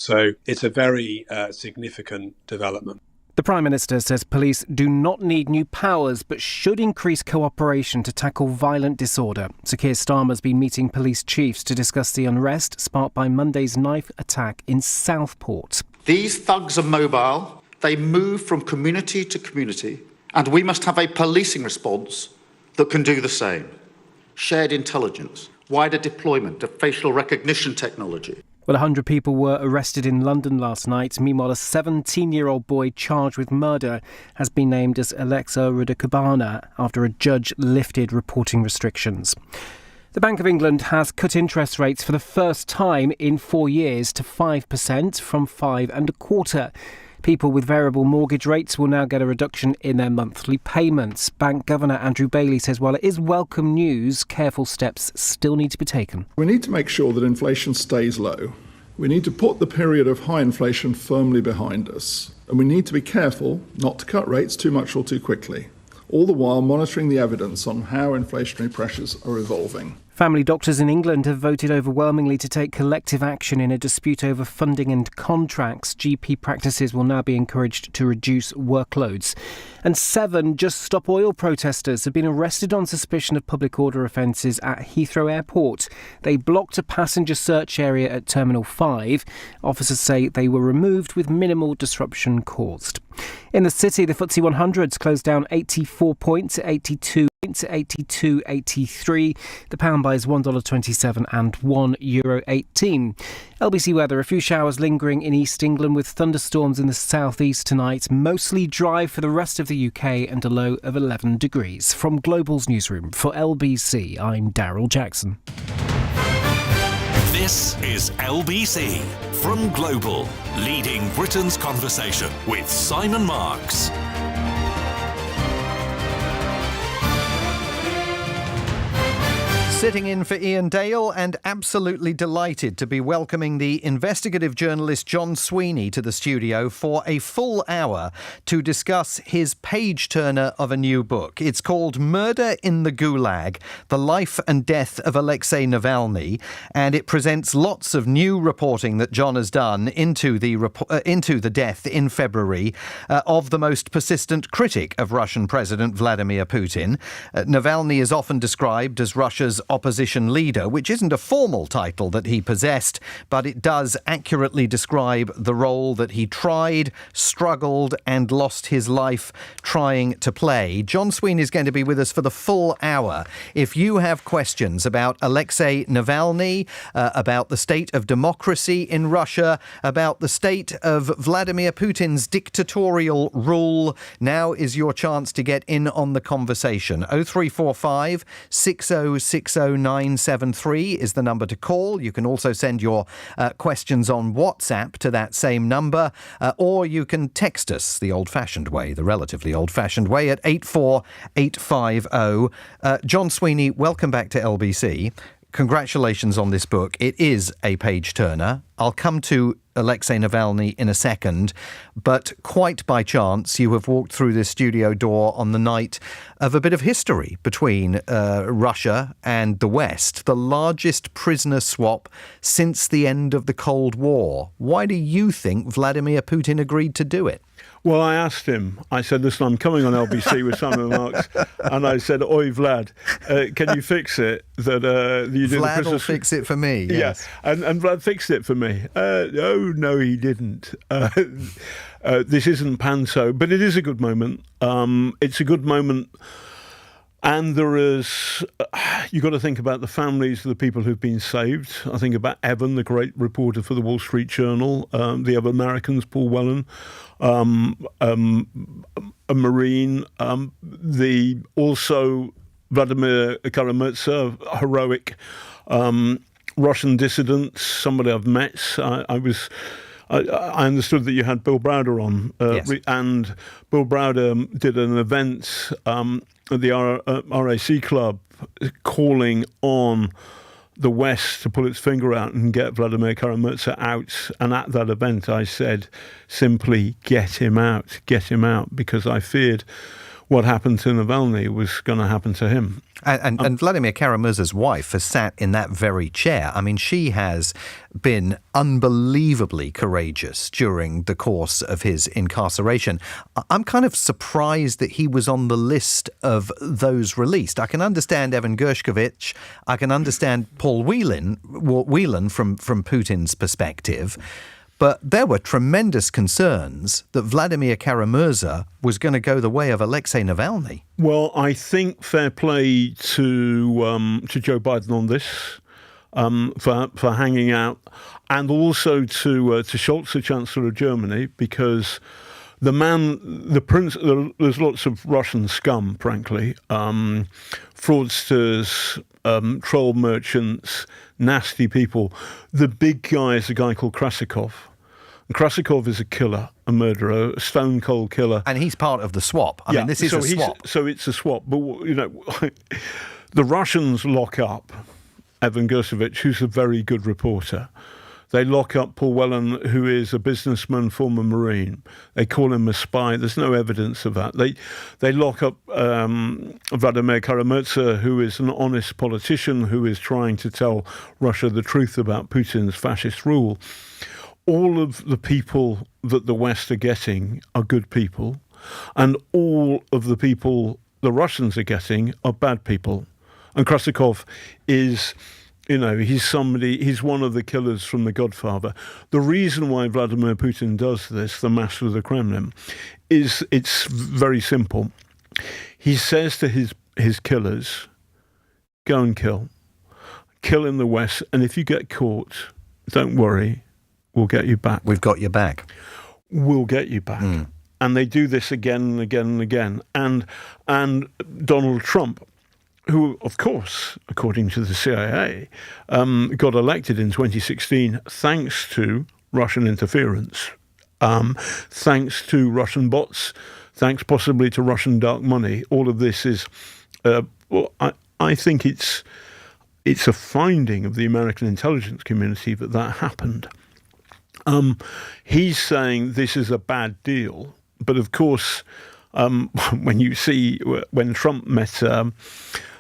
So it's a very significant development. The Prime Minister says police do not need new powers but should increase cooperation to tackle violent disorder. Sir Keir Starmer's been meeting police chiefs to discuss the unrest sparked by Monday's knife attack in Southport. These thugs are mobile, they move from community to community, and we must have a policing response that can do the same. Shared intelligence, wider deployment of facial recognition technology. Well, 100 people were arrested in London last night. Meanwhile, a 17-year-old boy charged with murder has been named as Alexei Navalny after a judge lifted reporting restrictions. The Bank of England has cut interest rates for the first time in 4 years to 5% from 5.25%. People with variable mortgage rates will now get a reduction in their monthly payments. Bank Governor Andrew Bailey says while it is welcome news, careful steps still need to be taken. We need to make sure that inflation stays low. We need to put the period of high inflation firmly behind us. And we need to be careful not to cut rates too much or too quickly, all the while monitoring the evidence on how inflationary pressures are evolving. Family doctors in England have voted overwhelmingly to take collective action in a dispute over funding and contracts. GP practices will now be encouraged to reduce workloads. And 7 Just Stop Oil protesters have been arrested on suspicion of public order offences at Heathrow Airport. They blocked a passenger search area at Terminal 5. Officers say they were removed with minimal disruption caused. In the city, the FTSE 100's closed down 84 points at 82.83. The pound buys $1.27 and €1.18. LBC weather, a few showers lingering in East England with thunderstorms in the southeast tonight. Mostly dry for the rest of the UK and a low of 11 degrees. From Global's newsroom for LBC, I'm Daryl Jackson. This is LBC from Global, leading Britain's conversation with Simon Marks. Sitting in for Ian Dale and absolutely delighted to be welcoming the investigative journalist John Sweeney to the studio for a full hour to discuss his page-turner of a new book. It's called Murder in the Gulag, The Life and Death of Alexei Navalny, and it presents lots of new reporting that John has done into the death in February of the most persistent critic of Russian President Vladimir Putin. Navalny is often described as Russia's opposition leader, which isn't a formal title that he possessed, but it does accurately describe the role that he tried, struggled and lost his life trying to play. John Sweeney is going to be with us for the full hour. If you have questions about Alexei Navalny, about the state of democracy in Russia, about the state of Vladimir Putin's dictatorial rule, now is your chance to get in on the conversation. 0345 6060973 is the number to call. You can also send your questions on WhatsApp to that same number, or you can text us the old-fashioned way, the relatively old-fashioned way, at 84850. John Sweeney, welcome back to LBC. Congratulations on this book. It is a page-turner. I'll come to Alexei Navalny in a second, but quite by chance you have walked through this studio door on the night of a bit of history between Russia and the West, the largest prisoner swap since the end of the Cold War. Why do you think Vladimir Putin agreed to do it? Well, I asked him, I said, listen, I'm coming on LBC with Simon Marks, and I said, oi, Vlad, can you fix it? That you do Vlad the will fix it for me, yes. Yeah, and Vlad fixed it for me. Oh, no, he didn't. This isn't Panso, but it is a good moment. It's a good moment. And there is, you've got to think about the families of the people who've been saved. I think about Evan, the great reporter for the Wall Street Journal, the other Americans, Paul Whelan, a Marine, also Vladimir Karamurza, heroic Russian dissidents, somebody I've met. I understood that you had Bill Browder on, yes. And Bill Browder did an event at the RAC Club calling on the West to pull its finger out and get Vladimir Karamurza out. And at that event, I said, simply, get him out, because I feared what happened to Navalny was going to happen to him. And Vladimir Kara-Murza's wife has sat in that very chair. I mean, she has been unbelievably courageous during the course of his incarceration. I'm kind of surprised that he was on the list of those released. I can understand Evan Gershkovich. I can understand Paul Whelan from Putin's perspective. But there were tremendous concerns that Vladimir Kara-Murza was going to go the way of Alexei Navalny. Well, I think fair play to Joe Biden on this, for hanging out, and also to Scholz, the Chancellor of Germany, because there's lots of Russian scum, frankly, fraudsters, troll merchants, nasty people. The big guy is a guy called Krasikov. And Krasikov is a killer, a murderer, a stone cold killer. And he's part of the swap. I mean, this is a swap. So it's a swap. But, the Russians lock up Evan Gershkovich, who's a very good reporter. They lock up Paul Whelan, who is a businessman, former Marine. They call him a spy. There's no evidence of that. They lock up Vladimir Kara-Murza, who is an honest politician who is trying to tell Russia the truth about Putin's fascist rule. All of the people that the West are getting are good people, and all of the people the Russians are getting are bad people. And Krasikov is... he's one of the killers from The Godfather. The reason why Vladimir Putin does this, the master of the Kremlin, is it's very simple. He says to his killers, go and kill in the West, and if you get caught, don't worry, we'll get you back. We've got your back. We'll get you back. And they do this again and again and again. And Donald Trump, who, of course, according to the CIA, got elected in 2016 thanks to Russian interference, thanks to Russian bots, thanks possibly to Russian dark money. All of this is, I think it's a finding of the American intelligence community that happened. He's saying this is a bad deal. But, of course, when Trump met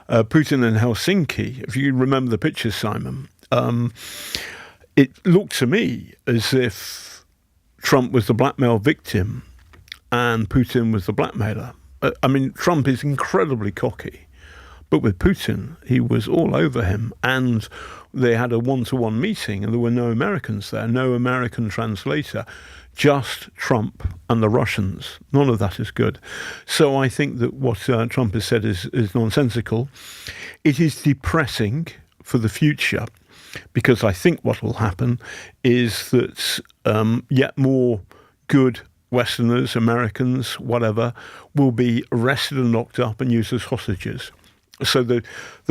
Putin in Helsinki, if you remember the pictures, Simon, it looked to me as if Trump was the blackmail victim and Putin was the blackmailer. I mean, Trump is incredibly cocky, but with Putin, he was all over him, and they had a one-to-one meeting, and there were no Americans there, no American translator, just Trump and the Russians. None of that is good. So I think that what Trump has said is nonsensical. It is depressing for the future, because I think what will happen is that yet more good Westerners, Americans, whatever, will be arrested and locked up and used as hostages. So the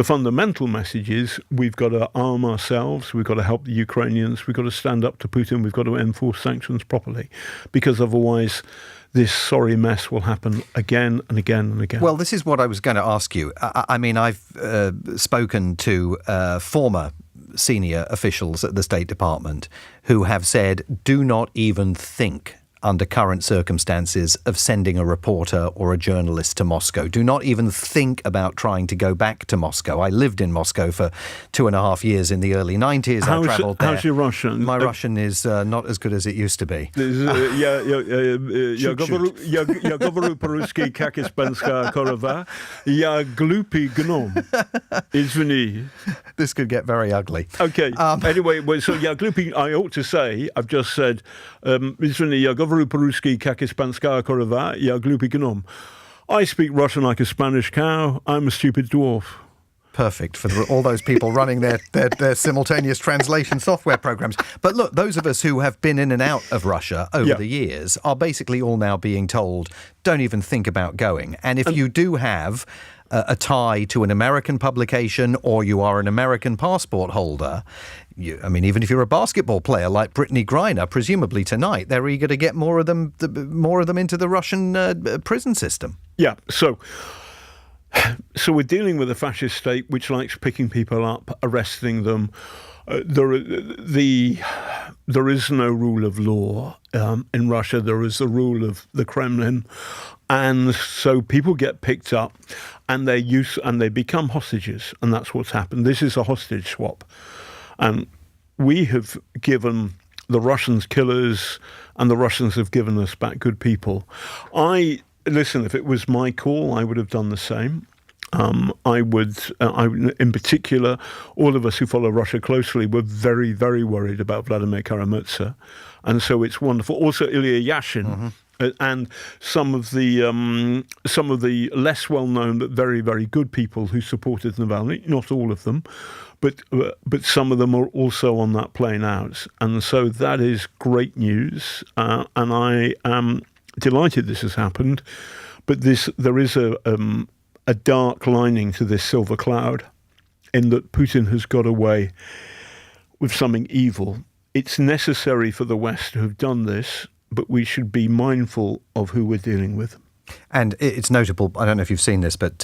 fundamental message is we've got to arm ourselves, we've got to help the Ukrainians, we've got to stand up to Putin, we've got to enforce sanctions properly, because otherwise this sorry mess will happen again and again and again. Well, this is what I was going to ask you. I mean, I've spoken to former senior officials at the State Department who have said, do not even think under current circumstances of sending a reporter or a journalist to Moscow. Do not even think about trying to go back to Moscow. I lived in Moscow for 2.5 years in the early 90s. I travelled there. How's your Russian? My Russian is not as good as it used to be. Я говорю по-русски, как испанская корова. Я глупый гном. Извини. This could get very ugly. Okay. Anyway, so я глупый, I ought to say, I've just said, извини, я говорю по-русски, как испанская корова, я глупый гном. I speak Russian like a Spanish cow. I'm a stupid dwarf. Perfect for all those people running their simultaneous translation software programs. But look, those of us who have been in and out of Russia over the years are basically all now being told, don't even think about going. And if you do have a tie to an American publication or you are an American passport holder, even if you're a basketball player like Brittany Griner, presumably tonight, they're eager to get more of them into the Russian prison system. Yeah, so we're dealing with a fascist state which likes picking people up, arresting them. There is no rule of law in Russia. There is the rule of the Kremlin. And so people get picked up and they become hostages. And that's what's happened. This is a hostage swap. And we have given the Russians killers and the Russians have given us back good people. Listen, if it was my call, I would have done the same. In particular, all of us who follow Russia closely were very, very worried about Vladimir Kara-Murza. And so it's wonderful. Also, Ilya Yashin and some of the less well-known but very, very good people who supported Navalny, not all of them, but some of them are also on that plane out. And so that is great news. And I am delighted this has happened. But there is a dark lining to this silver cloud in that Putin has got away with something evil. It's necessary for the West to have done this, but we should be mindful of who we're dealing with. And it's notable, I don't know if you've seen this, but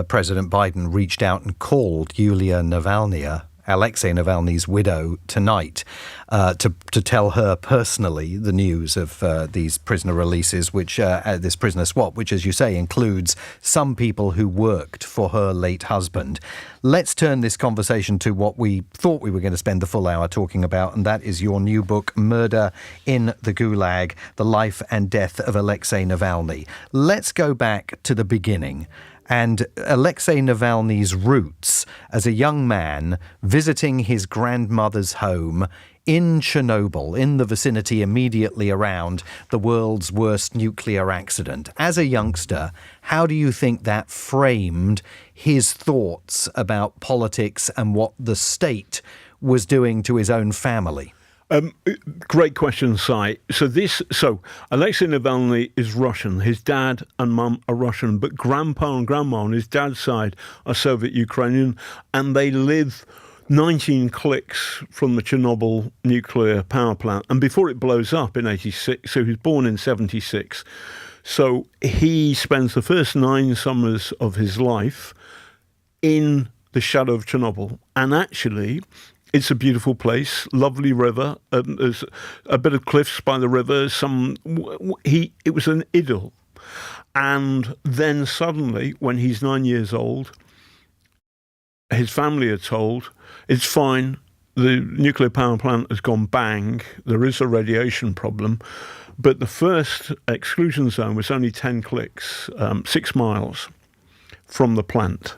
President Biden reached out and called Yulia Navalny, Alexei Navalny's widow, tonight to tell her personally the news of these prisoner releases, which this prisoner swap, which, as you say, includes some people who worked for her late husband. Let's turn this conversation to what we thought we were going to spend the full hour talking about, and that is your new book, Murder in the Gulag, The Life and Death of Alexei Navalny. Let's go back to the beginning. And Alexei Navalny's roots as a young man visiting his grandmother's home in Chernobyl, in the vicinity immediately around the world's worst nuclear accident. As a youngster, how do you think that framed his thoughts about politics and what the state was doing to his own family? Great question, Sai. So Alexei Navalny is Russian. His dad and mum are Russian, but grandpa and grandma on his dad's side are Soviet Ukrainian, and they live 19 clicks from the Chernobyl nuclear power plant. And before it blows up in 86, so he was born in 76. So he spends the first 9 summers of his life in the shadow of Chernobyl. And actually, it's a beautiful place, lovely river. There's a bit of cliffs by the river. It was an idyll. And then suddenly, when he's 9 years old, his family are told, it's fine, the nuclear power plant has gone bang, there is a radiation problem, but the first exclusion zone was only 10 clicks, 6 miles from the plant.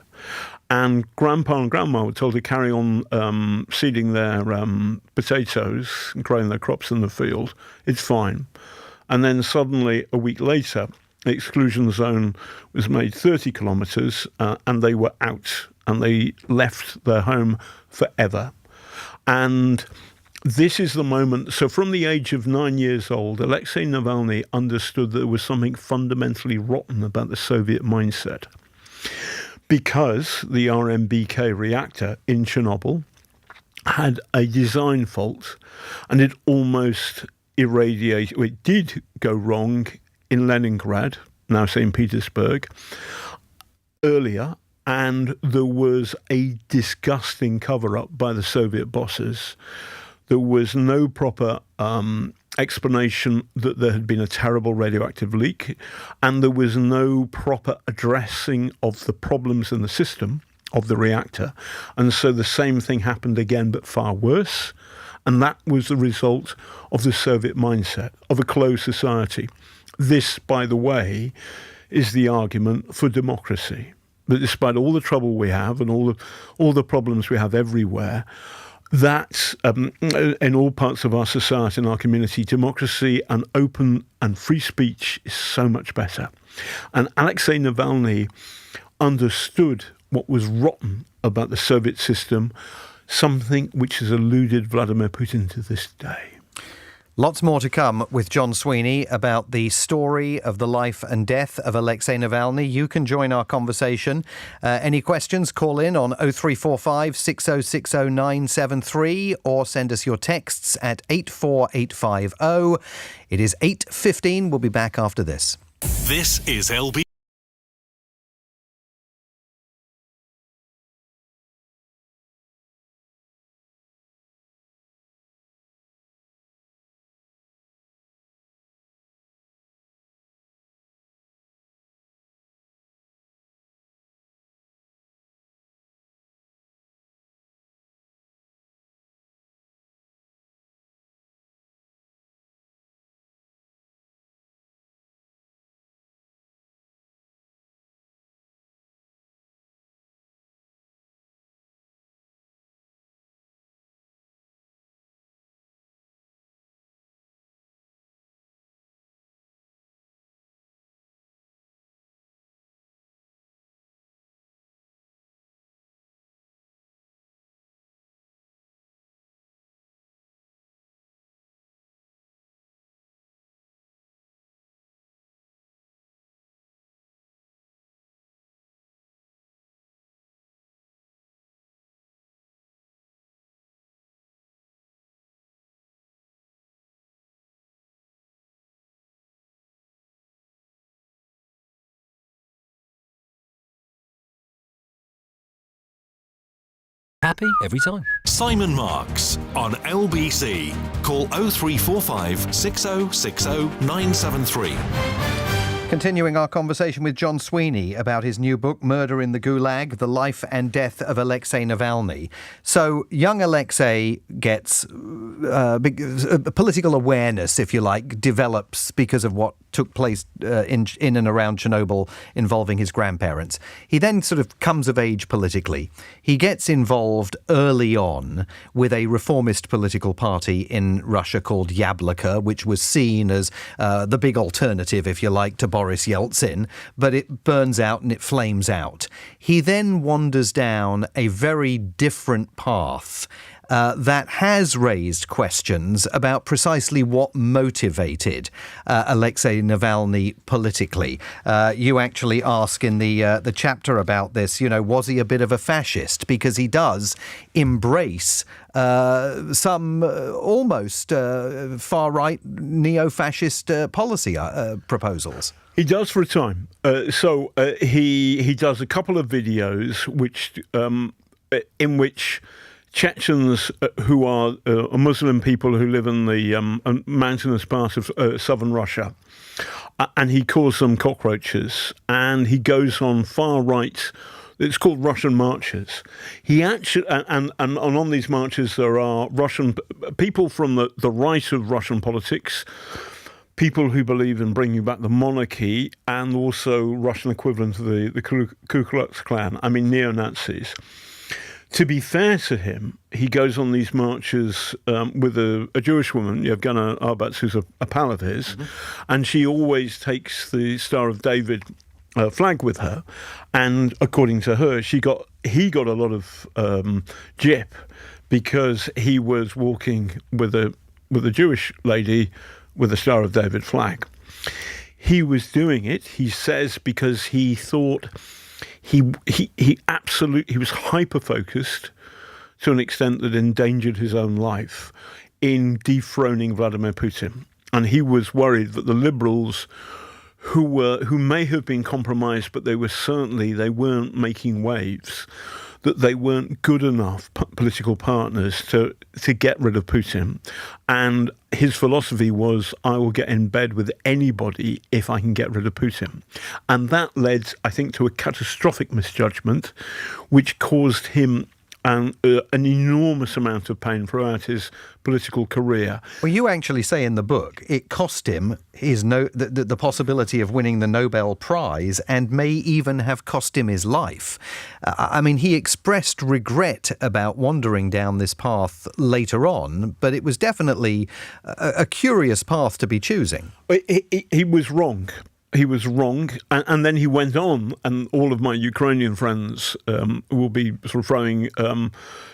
And grandpa and grandma were told to carry on seeding their potatoes and growing their crops in the field. It's fine. And then suddenly, a week later, the exclusion zone was made 30 kilometres and they were out and they left their home forever. And this is the moment. So from the age of 9 years old, Alexei Navalny understood there was something fundamentally rotten about the Soviet mindset. Because the RMBK reactor in Chernobyl had a design fault and it almost irradiated. It did go wrong in Leningrad, now St. Petersburg, earlier, and there was a disgusting cover-up by the Soviet bosses. There was no proper explanation that there had been a terrible radioactive leak, and there was no proper addressing of the problems in the system of the reactor. And so the same thing happened again, but far worse. And that was the result of the Soviet mindset, of a closed society. This, by the way, is the argument for democracy. That despite all the trouble we have and all the problems we have everywhere, that in all parts of our society and our community, democracy and open and free speech is so much better. And Alexei Navalny understood what was rotten about the Soviet system, something which has eluded Vladimir Putin to this day. Lots more to come with John Sweeney about the story of the life and death of Alexei Navalny. You can join our conversation. Any questions, call in on 0345 6060 973 or send us your texts at 84850. It is 8:15. We'll be back after this. This is LB. Happy every time. Simon Marks on LBC. Call 0345 6060 973. Continuing our conversation with John Sweeney about his new book, Murder in the Gulag, The Life and Death of Alexei Navalny. So young Alexei gets political awareness, if you like, develops because of what took place in and around Chernobyl involving his grandparents. He then sort of comes of age politically. He gets involved early on with a reformist political party in Russia called Yabloko, which was seen as the big alternative, if you like, to Boris Yeltsin, but it burns out and it flames out. He then wanders down a very different path that has raised questions about precisely what motivated Alexei Navalny politically. You actually ask in the chapter about this, was he a bit of a fascist? Because he does embrace some almost far-right neo-fascist policy proposals. He does for a time. He does a couple of videos in which Chechens who are Muslim people who live in the mountainous part of southern Russia, and he calls them cockroaches, and he goes on far right. It's called Russian marches. He actually, and on these marches there are Russian people from the right of Russian politics, people who believe in bringing back the monarchy, and also Russian equivalent of the Ku Klux Klan. I mean, neo-Nazis. To be fair to him, he goes on these marches with a Jewish woman, Yevgena Arbats, who's a pal of his, and she always takes the Star of David flag with her. And according to her, he got a lot of jip because he was walking with a Jewish lady with the Star of David flag. He was doing it, he says, because he thought he was hyper-focused to an extent that endangered his own life in dethroning Vladimir Putin. And he was worried that the liberals who may have been compromised, but they weren't making waves, that they weren't good enough political partners to get rid of Putin. And his philosophy was, I will get in bed with anybody if I can get rid of Putin. And that led, I think, to a catastrophic misjudgment, which caused him an enormous amount of pain throughout his political career. Well, you actually say in the book it cost him the possibility of winning the Nobel Prize, and may even have cost him his life. I mean, he expressed regret about wandering down this path later on, but it was definitely a curious path to be choosing. He was wrong. He was wrong, and then he went on, and all of my Ukrainian friends will be sort of throwing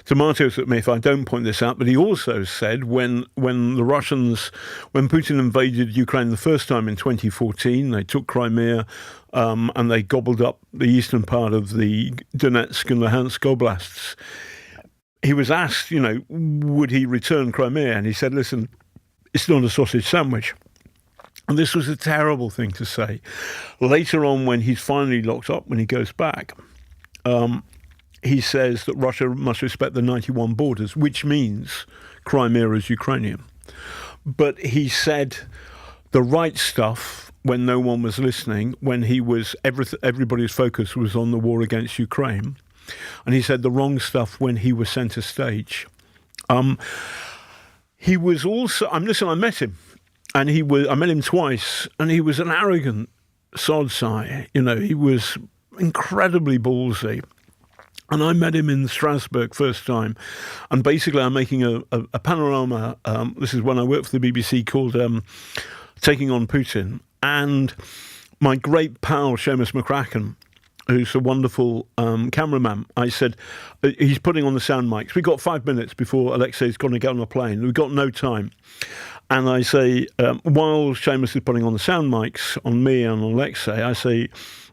tomatoes at me if I don't point this out, but he also said when Putin invaded Ukraine the first time in 2014, they took Crimea and they gobbled up the eastern part of the Donetsk and Luhansk oblasts. He was asked, would he return Crimea? And he said, listen, it's not a sausage sandwich. And this was a terrible thing to say. Later on, when he's finally locked up, when he goes back, he says that Russia must respect the 91 borders, which means Crimea is Ukrainian. But he said the right stuff when no one was listening, when everybody's focus was on the war against Ukraine. And he said the wrong stuff when he was centre stage. He was also, I met him. And I met him twice, and he was an arrogant sodseye. He was incredibly ballsy. And I met him in Strasbourg first time. And basically I'm making a panorama. This is when I worked for the BBC, called Taking on Putin. And my great pal, Seamus McCracken, who's a wonderful cameraman, I said, he's putting on the sound mics. We've got 5 minutes before Alexei's going to get on a plane. We've got no time. And I say, while Seamus is putting on the sound mics on me and on Alexei, I say,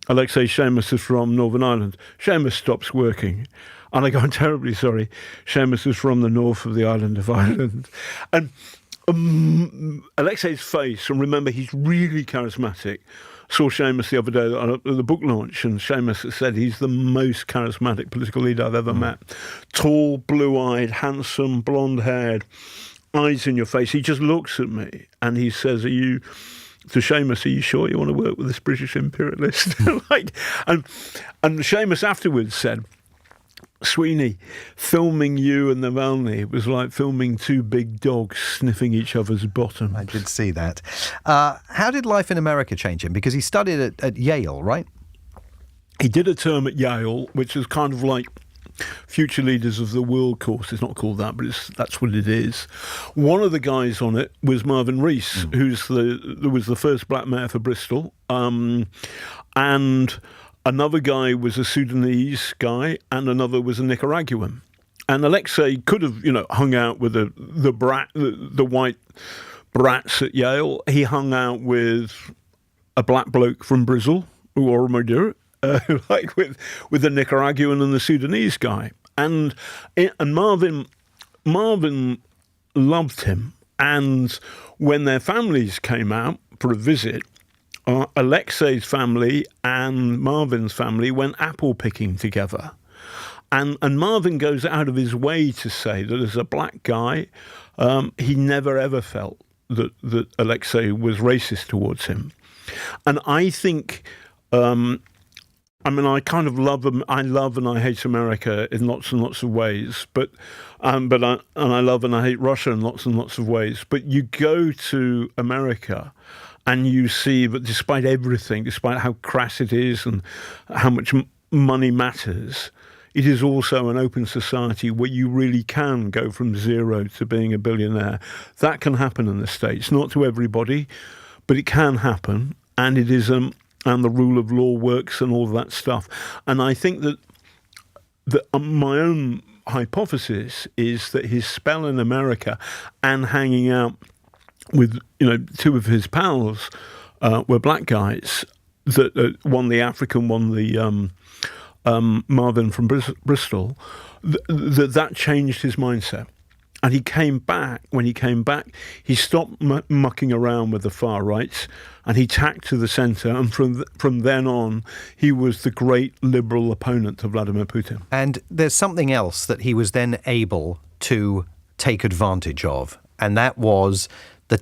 Alexei, Seamus is from Northern Ireland. Seamus stops working. And I go, I'm terribly sorry. Seamus is from the north of the island of Ireland. And Alexei's face, and remember, he's really charismatic. Saw Seamus the other day at the book launch, and Seamus said he's the most charismatic political leader I've ever met. Tall, blue-eyed, handsome, blonde-haired, eyes in your face. He just looks at me and he says, to Seamus, are you sure you want to work with this British imperialist? And Seamus afterwards said, Sweeney, filming you and Navalny was like filming two big dogs sniffing each other's bottoms. I did see that. How did life in America change him? Because he studied at Yale, right? He did a term at Yale, which is kind of like Future Leaders of the World course. It's not called that, but that's what it is. One of the guys on it was Marvin Rees, who was the first black mayor for Bristol, and another guy was a Sudanese guy, and another was a Nicaraguan. And Alexei could have, hung out with the white brats at Yale. He hung out with a black bloke from Brazil, or Madeira, with the Nicaraguan and the Sudanese guy. And Marvin loved him. And when their families came out for a visit, Alexei's family and Marvin's family went apple picking together. And Marvin goes out of his way to say that as a black guy, he never ever felt that Alexei was racist towards him. And I think, I kind of love them. I love and I hate America in lots and lots of ways, but I love and I hate Russia in lots and lots of ways. But you go to America, and you see that despite everything, despite how crass it is and how much money matters, it is also an open society where you really can go from zero to being a billionaire. That can happen in the States, not to everybody, but it can happen, and it is, and the rule of law works and all of that stuff. And I think that my own hypothesis is that his spell in America and hanging out with two of his pals were black guys, that one the African, one the Marvin from Bristol, that changed his mindset. And he came back. When he came back, he stopped mucking around with the far rights, and he tacked to the centre. And from then on, he was the great liberal opponent of Vladimir Putin. And there's something else that he was then able to take advantage of, and that was the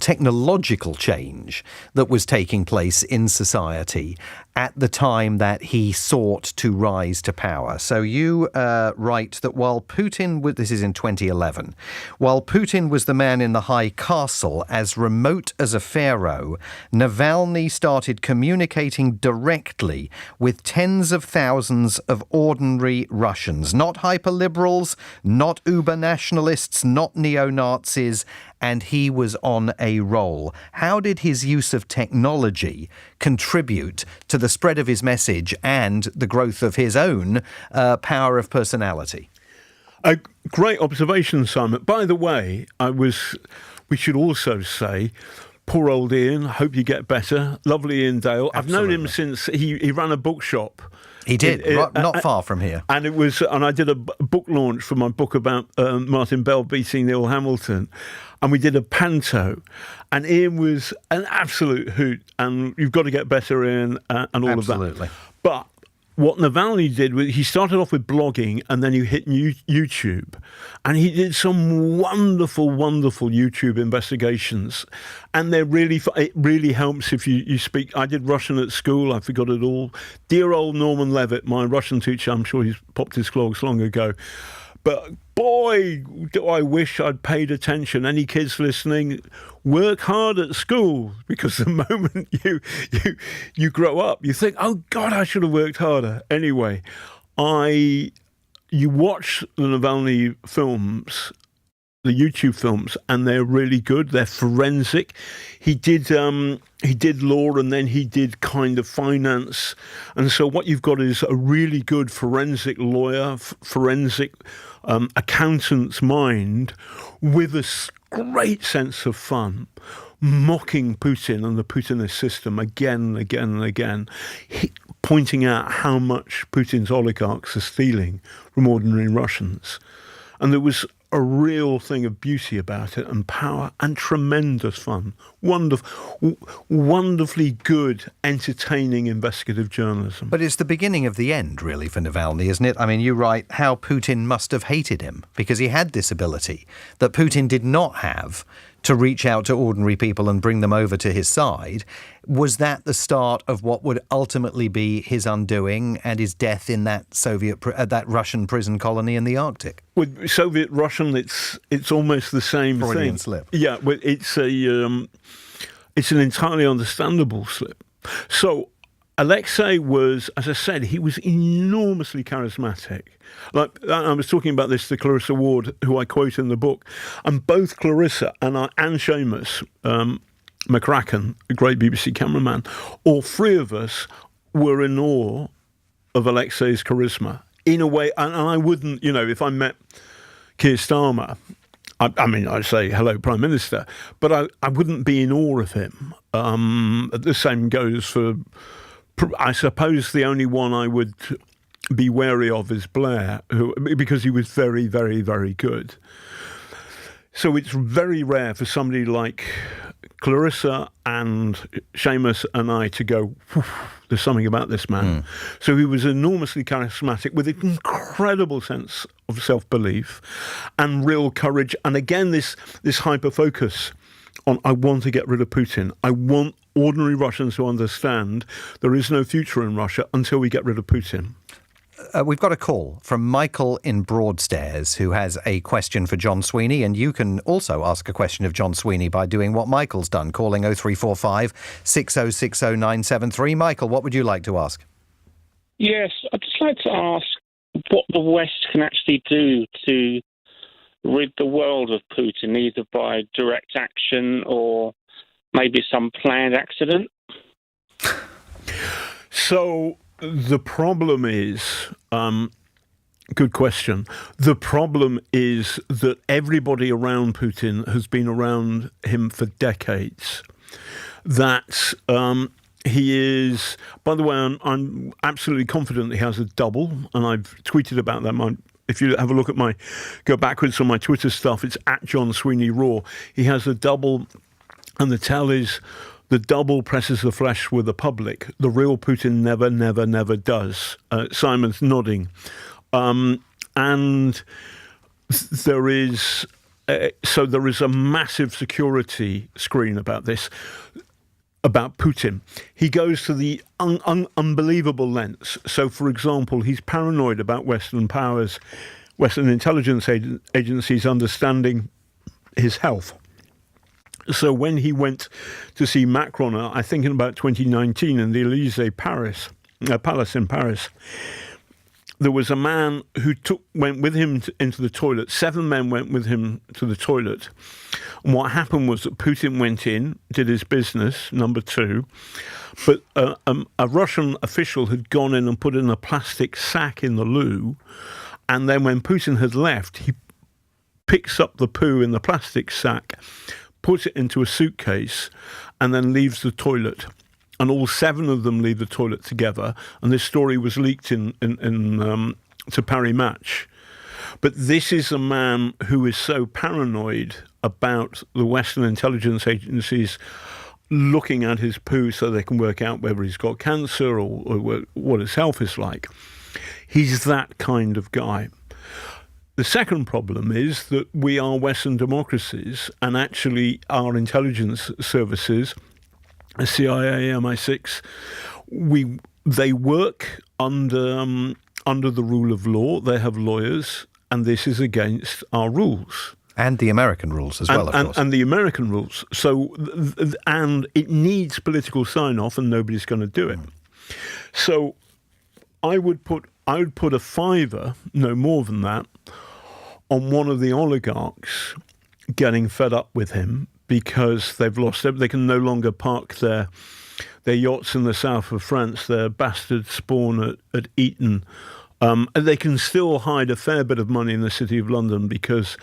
technological change that was taking place in society at the time that he sought to rise to power. So you write that while Putin, this is in 2011, while Putin was the man in the high castle, as remote as a pharaoh, Navalny started communicating directly with tens of thousands of ordinary Russians, not hyperliberals, not uber-nationalists, not neo-Nazis, and he was on a roll. How did his use of technology contribute to the spread of his message and the growth of his own power of personality? A great observation, Simon. By the way, we should also say, poor old Ian, hope you get better. Lovely Ian Dale. Absolutely. I've known him since he ran a bookshop. He did, not far from here. And I did a book launch for my book about Martin Bell beating Neil Hamilton. And we did a panto. And Ian was an absolute hoot. And you've got to get better, Ian, and all Absolutely. of that. But what Navalny did was he started off with blogging, and then he hit YouTube. And he did some wonderful, wonderful YouTube investigations. And it really helps if you speak. I did Russian at school. I forgot it all. Dear old Norman Levitt, my Russian teacher, I'm sure he's popped his clogs long ago. But boy, do I wish I'd paid attention. Any kids listening, work hard at school, because the moment you grow up, you think, oh God, I should have worked harder. Anyway, you watch the Navalny films, the YouTube films, and they're really good. They're forensic. He did law, and then he did kind of finance. And so what you've got is a really good forensic lawyer, forensic accountant's mind with a great sense of fun, mocking Putin and the Putinist system again and again and again, pointing out how much Putin's oligarchs are stealing from ordinary Russians. And there was a real thing of beauty about it, and power, and tremendous fun. Wonderfully good, entertaining investigative journalism. But it's the beginning of the end, really, for Navalny, isn't it? I mean, you write how Putin must have hated him because he had this ability that Putin did not have to reach out to ordinary people and bring them over to his side. Was that the start of what would ultimately be his undoing and his death in that that Russian prison colony in the Arctic? With Soviet Russian, it's almost the same Freudian thing. slip. Yeah, but it's an entirely understandable slip. So Alexei was, as I said, he was enormously charismatic. Like I was talking about this to Clarissa Ward, who I quote in the book, and both Clarissa and Seamus McCracken, a great BBC cameraman, all three of us were in awe of Alexei's charisma in a way, and I wouldn't, if I met Keir Starmer, I mean, I'd say, hello, Prime Minister, but I wouldn't be in awe of him. The same goes for, I suppose, the only one I would be wary of is Blair, because he was very, very, very good. So it's very rare for somebody like Clarissa and Seamus and I to go, there's something about this man. So he was enormously charismatic with an incredible sense of self-belief and real courage. And again, this hyper-focus on, I want to get rid of Putin. I want ordinary Russians to understand there is no future in Russia until we get rid of Putin. We've got a call from Michael in Broadstairs who has a question for John Sweeney, and you can also ask a question of John Sweeney by doing what Michael's done, calling 0345 6060 973. Michael, what would you like to ask? Yes, I'd just like to ask what the West can actually do to rid the world of Putin, either by direct action or maybe some planned accident. So the problem is, good question. The problem is that everybody around Putin has been around him for decades. That he is, by the way, I'm absolutely confident he has a double, and I've tweeted about that. If you have a look at go backwards on my Twitter stuff, it's at John Sweeney Raw. He has a double, and the tell is, the double presses the flesh with the public. The real Putin never, never, never does. Simon's nodding. And there is a massive security screen about this, about Putin. He goes to the unbelievable lengths. So, for example, he's paranoid about Western powers, Western intelligence agencies understanding his health. So when he went to see Macron, I think in about 2019 in the Élysée Palace in Paris, there was a man who went with him into the toilet. 7 men went with him to the toilet. And what happened was that Putin went in, did his business, number 2, but a Russian official had gone in and put in a plastic sack in the loo, and then when Putin had left, he picks up the poo in the plastic sack, puts it into a suitcase, and then leaves the toilet. And all 7 of them leave the toilet together. And this story was leaked to Paris Match. But this is a man who is so paranoid about the Western intelligence agencies looking at his poo so they can work out whether he's got cancer or what his health is like. He's that kind of guy. The second problem is that we are Western democracies, and actually our intelligence services, CIA, MI6, they work under the rule of law. They have lawyers, and this is against our rules. And the American rules as well, of course. And the American rules. So, and it needs political sign-off, and nobody's going to do it. So I would put a fiver, no more than that, on one of the oligarchs getting fed up with him because they've lost it. They can no longer park their yachts in the south of France, their bastard spawn at Eton. And they can still hide a fair bit of money in the city of London because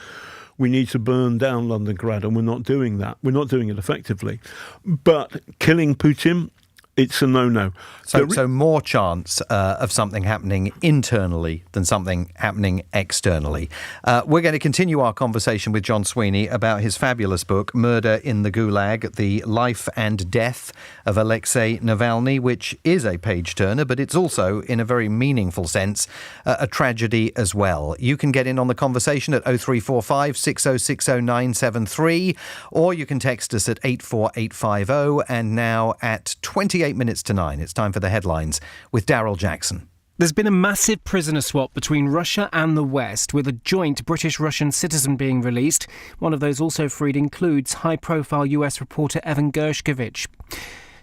we need to burn down Londongrad, and we're not doing that. We're not doing it effectively. But killing Putin, it's a no-no. So more chance of something happening internally than something happening externally. We're going to continue our conversation with John Sweeney about his fabulous book, Murder in the Gulag, The Life and Death of Alexei Navalny, which is a page-turner, but it's also, in a very meaningful sense, a tragedy as well. You can get in on the conversation at 0345 6060 973, or you can text us at 84850, and now at 28 minutes to 9, it's time for the headlines with Daryl Jackson. There's been a massive prisoner swap between Russia and the West, with a joint British-Russian citizen being released. One of those also freed includes high-profile US reporter Evan Gershkovich.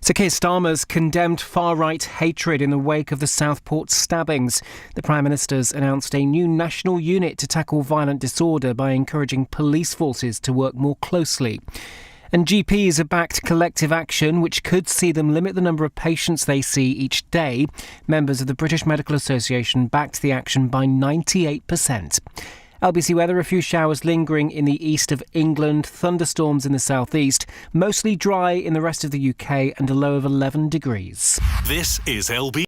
Sir Keir Starmer's condemned far-right hatred in the wake of the Southport stabbings. The Prime Minister's announced a new national unit to tackle violent disorder by encouraging police forces to work more closely. And GPs have backed collective action, which could see them limit the number of patients they see each day. Members of the British Medical Association backed the action by 98%. LBC weather, a few showers lingering in the east of England, thunderstorms in the southeast, mostly dry in the rest of the UK, and a low of 11 degrees. This is LB.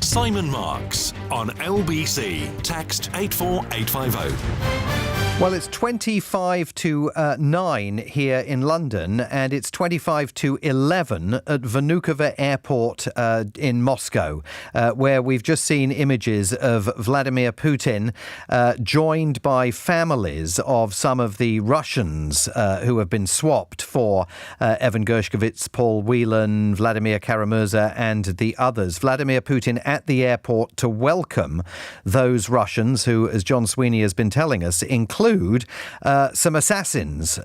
Simon Marks on LBC. Text 84850. Well, it's 25 to 9 here in London, and it's 25 to 11 at Vnukovo Airport in Moscow, where we've just seen images of Vladimir Putin joined by families of some of the Russians who have been swapped for Evan Gershkovich, Paul Whelan, Vladimir Karamurza and the others. Vladimir Putin at the airport to welcome those Russians who, as John Sweeney has been telling us, include some assassins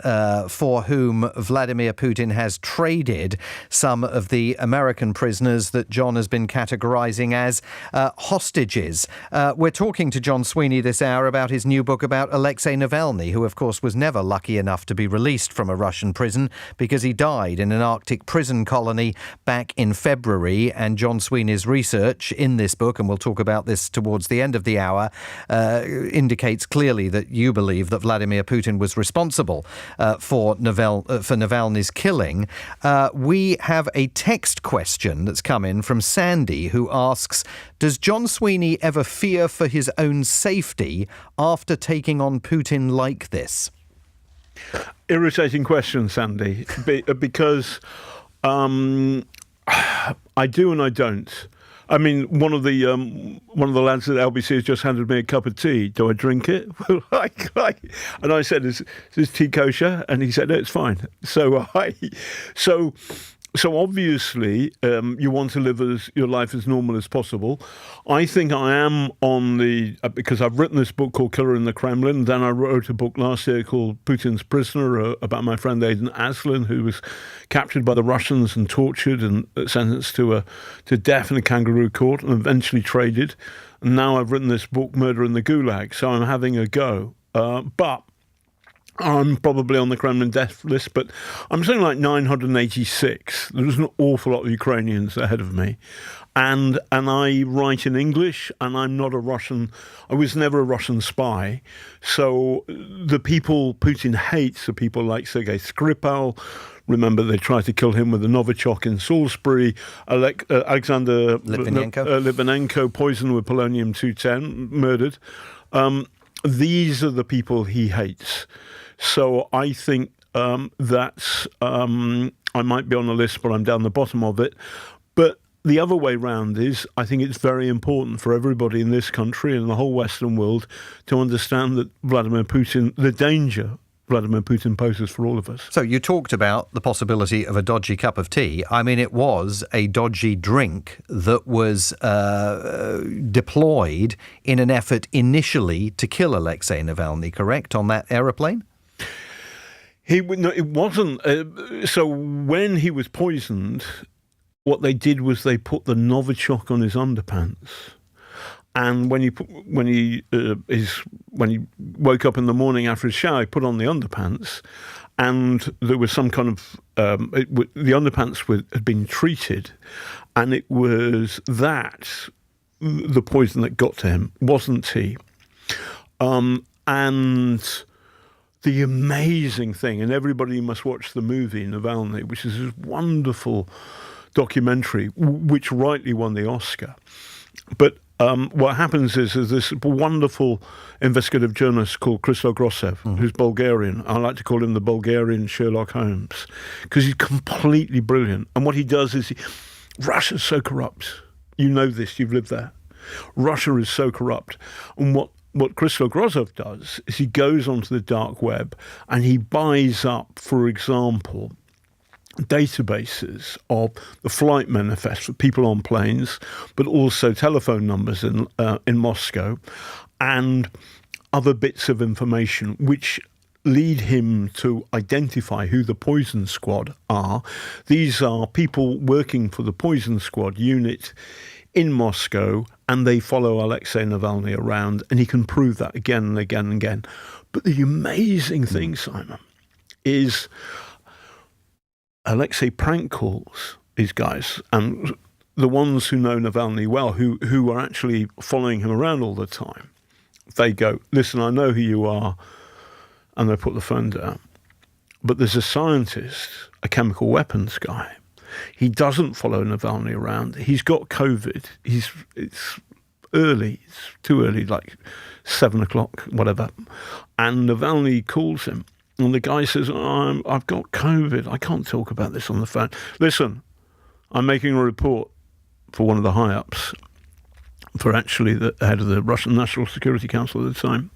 for whom Vladimir Putin has traded some of the American prisoners that John has been categorising as hostages. We're talking to John Sweeney this hour about his new book about Alexei Navalny, who, of course, was never lucky enough to be released from a Russian prison because he died in an Arctic prison colony back in February. And John Sweeney's research in this book, and we'll talk about this towards the end of the hour, indicates clearly that you believe that Vladimir Putin was responsible for Navalny's killing. We have a text question that's come in from Sandy, who asks, does John Sweeney ever fear for his own safety after taking on Putin like this? Irritating question, Sandy, because I do and I don't. I mean, one of the lads at LBC has just handed me a cup of tea. Do I drink it? And I said, "Is tea kosher?" And he said, "No, it's fine." So So obviously, you want to live your life as normal as possible. I think I am on because I've written this book called Killer in the Kremlin. Then I wrote a book last year called Putin's Prisoner about my friend Aidan Aslin, who was captured by the Russians and tortured and sentenced to death in a kangaroo court and eventually traded. And now I've written this book, Murder in the Gulag. So I'm having a go. But I'm probably on the Kremlin death list, but I'm something like 986. There's an awful lot of Ukrainians ahead of me. And I write in English, and I'm not a Russian. I was never a Russian spy. So the people Putin hates are people like Sergei Skripal. Remember, they tried to kill him with a Novichok in Salisbury. Alexander Litvinenko, poisoned with polonium-210, murdered. These are the people he hates. So I think that's I might be on the list, but I'm down the bottom of it. But the other way round is I think it's very important for everybody in this country and the whole Western world to understand that the danger Vladimir Putin poses for all of us. So you talked about the possibility of a dodgy cup of tea. I mean, it was a dodgy drink that was deployed in an effort initially to kill Alexei Navalny, correct, on that aeroplane? It wasn't. So when he was poisoned, what they did was they put the Novichok on his underpants. And when he woke up in the morning after his shower, he put on the underpants, and there was some kind of the underpants had been treated, and it was the poison that got to him, wasn't tea. And the amazing thing, and everybody must watch the movie Navalny, which is this wonderful documentary, which rightly won the Oscar, but. What happens is this wonderful investigative journalist called Christo Grossev, who's Bulgarian. I like to call him the Bulgarian Sherlock Holmes, because he's completely brilliant. And what he does is, Russia's so corrupt. You know this, you've lived there. Russia is so corrupt. And what Christo Grossev does is he goes onto the dark web and he buys up, for example, databases of the flight manifest for people on planes, but also telephone numbers in Moscow and other bits of information which lead him to identify who the Poison Squad are. These are people working for the Poison Squad unit in Moscow, and they follow Alexei Navalny around, and he can prove that again and again and again. But the amazing thing, Simon, is Alexei prank calls these guys, and the ones who know Navalny well, who are actually following him around all the time, they go, listen, I know who you are, and they put the phone down. But there's a scientist, a chemical weapons guy. He doesn't follow Navalny around. He's got COVID. It's early. It's too early, like 7 o'clock, whatever. And Navalny calls him. And the guy says, I've got COVID. I can't talk about this on the phone. Listen, I'm making a report for one of the high-ups, for actually the head of the Russian National Security Council at the time.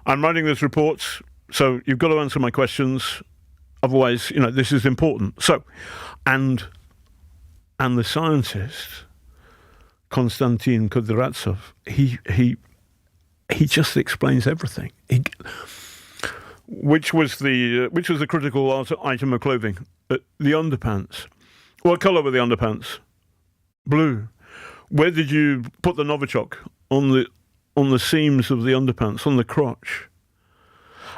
I'm writing this report, so you've got to answer my questions. Otherwise, this is important. So, and the scientist, Konstantin Kudryavtsov, he just explains everything. Which was the critical item of clothing? The underpants. What colour were the underpants? Blue. Where did you put the Novichok? On the seams of the underpants, on the crotch.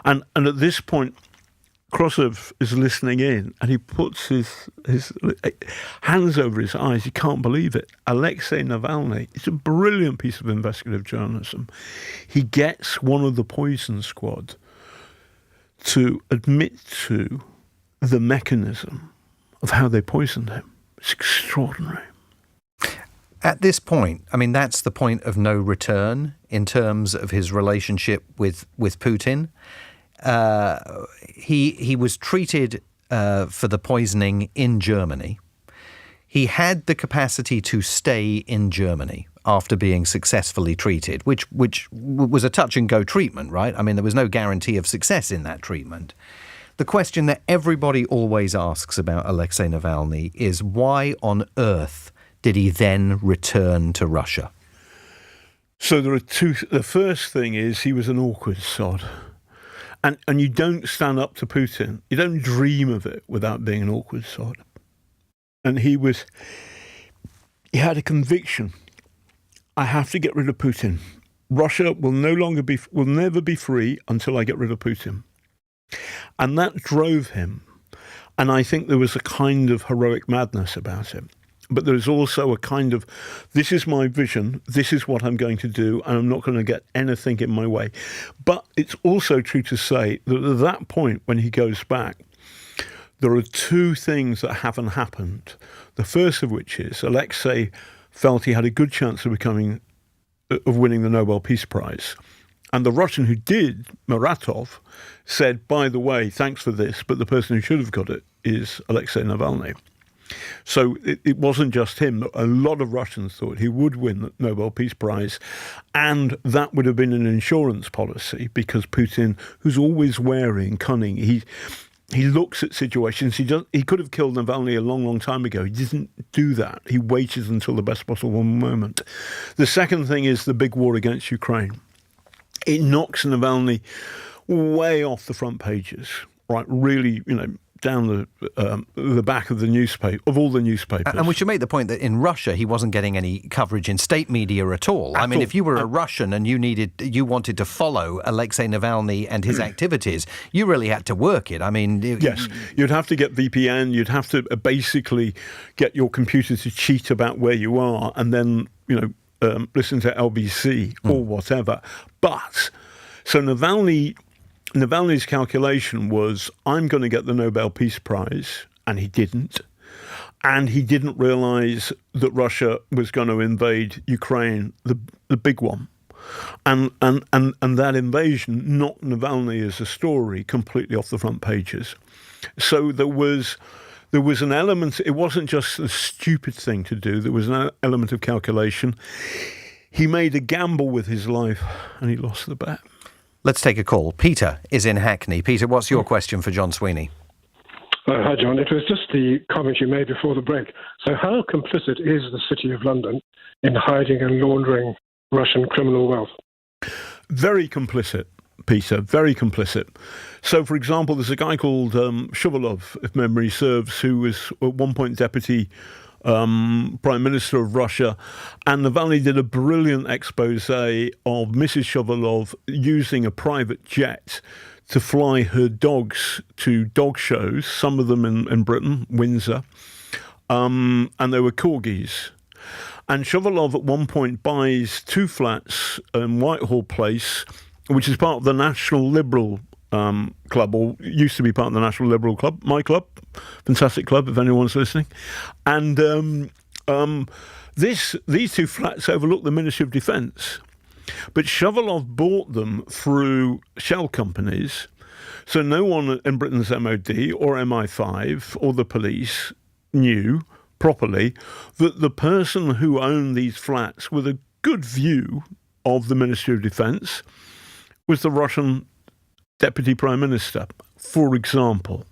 And at this point, Krossev is listening in, and he puts his hands over his eyes. He can't believe it. Alexei Navalny, it's a brilliant piece of investigative journalism. He gets one of the Poison Squad to admit to the mechanism of how they poisoned him. It's extraordinary. At this point, I mean, that's the point of no return in terms of his relationship with Putin. He was treated for the poisoning in Germany. He had the capacity to stay in Germany after being successfully treated, which was a touch-and-go treatment, right? I mean, there was no guarantee of success in that treatment. The question that everybody always asks about Alexei Navalny is why on earth did he then return to Russia? So there are two. The first thing is he was an awkward sod. And you don't stand up to Putin. You don't dream of it without being an awkward sod. And he had a conviction. I have to get rid of Putin. Russia will never be free until I get rid of Putin. And that drove him. And I think there was a kind of heroic madness about it. But there's also a kind of, this is my vision, this is what I'm going to do, and I'm not going to get anything in my way. But it's also true to say that at that point, when he goes back, there are two things that haven't happened. The first of which is Alexei felt he had a good chance of winning the Nobel Peace Prize. And the Russian who did, Muratov, said, by the way, thanks for this, but the person who should have got it is Alexei Navalny. So it wasn't just him. A lot of Russians thought he would win the Nobel Peace Prize, and that would have been an insurance policy because Putin, who's always wary and cunning, he looks at situations. He could have killed Navalny a long, long time ago. He didn't do that. He waited until the best possible moment. The second thing is the big war against Ukraine. It knocks Navalny way off the front pages, right? Really, down the back of the newspaper, of all the newspapers. And we should make the point that in Russia, he wasn't getting any coverage in state media at all. I mean, if you were a Russian and you wanted to follow Alexei Navalny and his activities, you really had to work it. I mean... Yes, you'd have to get VPN, you'd have to basically get your computer to cheat about where you are and then, listen to LBC or whatever. But, so Navalny's calculation was, I'm going to get the Nobel Peace Prize, and he didn't. And he didn't realize that Russia was going to invade Ukraine, the big one. And that invasion knocked Navalny as a story completely off the front pages. So there was an element, it wasn't just a stupid thing to do, there was an element of calculation. He made a gamble with his life, and he lost the bet. Let's take a call. Peter is in Hackney. Peter, what's your question for John Sweeney? Hi, John. It was just the comment you made before the break. So how complicit is the City of London in hiding and laundering Russian criminal wealth? Very complicit, Peter, very complicit. So, for example, there's a guy called Shuvalov, if memory serves, who was at one point deputy Prime Minister of Russia, and Navalny did a brilliant expose of Mrs. Shuvalov using a private jet to fly her dogs to dog shows, some of them in Britain, Windsor, and they were corgis. And Shuvalov at one point buys 2 flats in Whitehall Place, which is part of the National Liberal Club, or used to be part of the National Liberal Club, my club, fantastic club if anyone's listening. And these 2 flats overlook the Ministry of Defence. But Shuvalov bought them through shell companies, so no one in Britain's MOD or MI5 or the police knew properly that the person who owned these flats with a good view of the Ministry of Defence was the Russian Deputy Prime Minister, for example.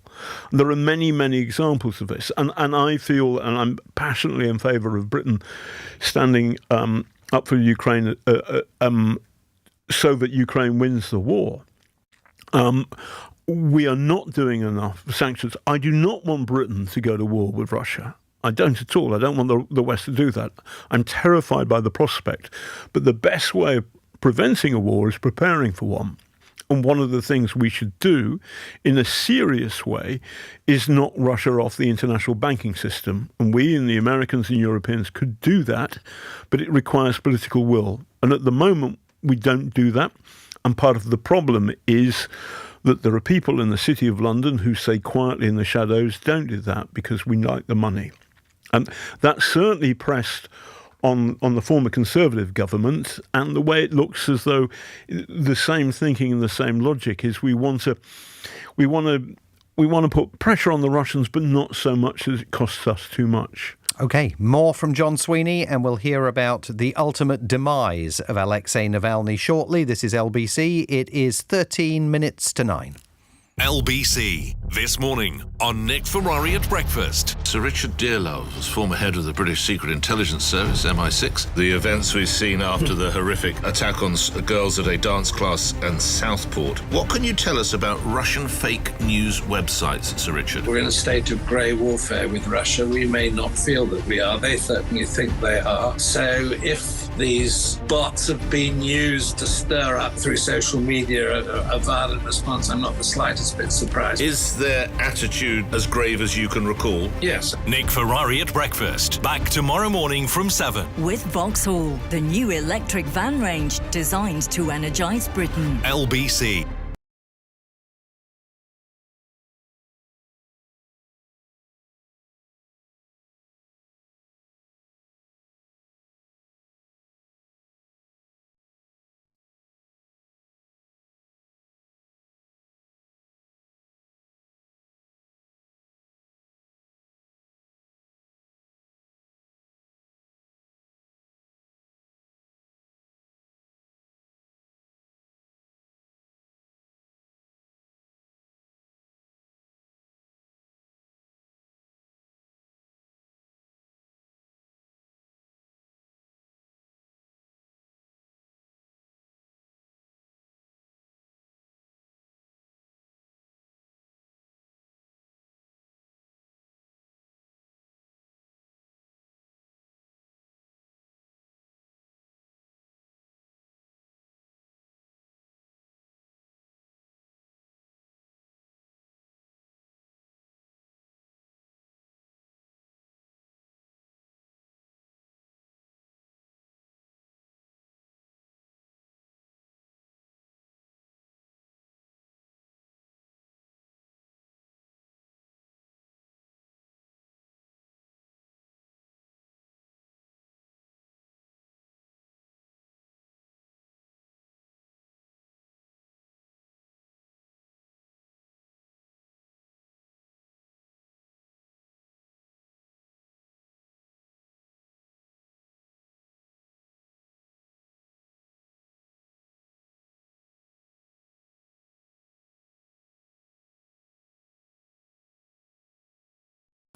There are many, many examples of this. And I feel, and I'm passionately in favour of Britain standing up for Ukraine so that Ukraine wins the war. We are not doing enough sanctions. I do not want Britain to go to war with Russia. I don't at all. I don't want the West to do that. I'm terrified by the prospect. But the best way of preventing a war is preparing for one. And one of the things we should do in a serious way is knock Russia off the international banking system. And we and the Americans and Europeans could do that, but it requires political will. And at the moment, we don't do that. And part of the problem is that there are people in the City of London who say quietly in the shadows, don't do that because we like the money. And that certainly pressed on the former Conservative government, and the way it looks as though the same thinking and the same logic is we want to put pressure on the Russians, but not so much as it costs us too much. OK, more from John Sweeney, and we'll hear about the ultimate demise of Alexei Navalny shortly. This is LBC. It is 13 minutes to 9. LBC, this morning on Nick Ferrari at Breakfast. Sir Richard Dearlove was former head of the British Secret Intelligence Service, MI6. The events we've seen after the horrific attack on girls at a dance class in Southport. What can you tell us about Russian fake news websites, Sir Richard? We're in a state of grey warfare with Russia. We may not feel that we are. They certainly think they are. So if these bots have been used to stir up through social media a violent response, I'm not the slightest bit surprised. Is their attitude as grave as you can recall? Yes. Nick Ferrari at Breakfast. Back tomorrow morning from 7. With Vauxhall, the new electric van range designed to energise Britain. LBC.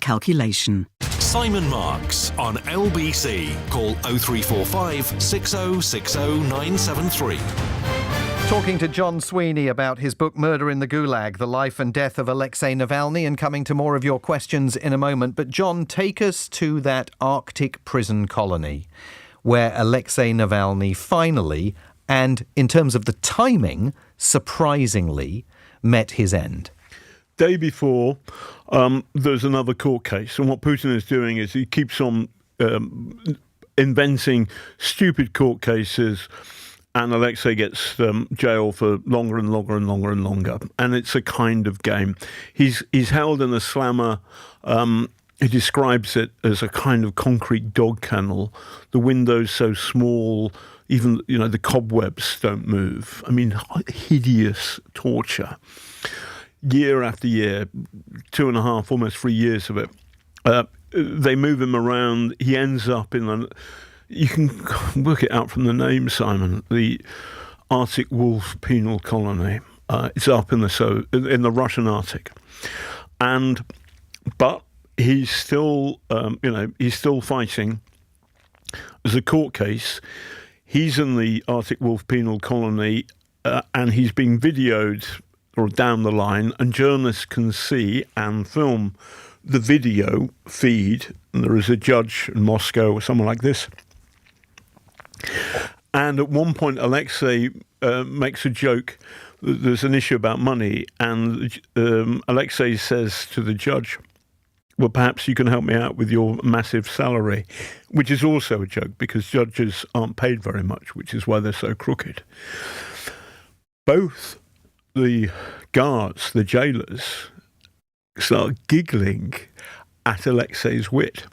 Calculation. Simon Marks on LBC. Call 0345 6060973. Talking to John Sweeney about his book Murder in the Gulag, The Life and Death of Alexei Navalny, and coming to more of your questions in a moment. But John, take us to that Arctic prison colony where Alexei Navalny finally, and in terms of the timing, surprisingly, met his end. Day before, there's another court case. And what Putin is doing is he keeps on inventing stupid court cases, and Alexei gets jail for longer and longer and longer and longer. And it's a kind of game. He's held in a slammer. He describes it as a kind of concrete dog kennel. The windows so small, even the cobwebs don't move. I mean, hideous torture. Year after year, 2.5, almost 3 years of it. They move him around. He ends up in you can work it out from the name, Simon, the Arctic wolf penal colony. It's up in the Russian Arctic. But he's still, he's still fighting. As a court case, he's in the Arctic wolf penal colony, and he's being videoed or down the line, and journalists can see and film the video feed. And there is a judge in Moscow or someone like this. And at one point, Alexei makes a joke. There's an issue about money, and Alexei says to the judge, well, perhaps you can help me out with your massive salary, which is also a joke because judges aren't paid very much, which is why they're so crooked. Both the guards, the jailers, start giggling at Alexei's wit.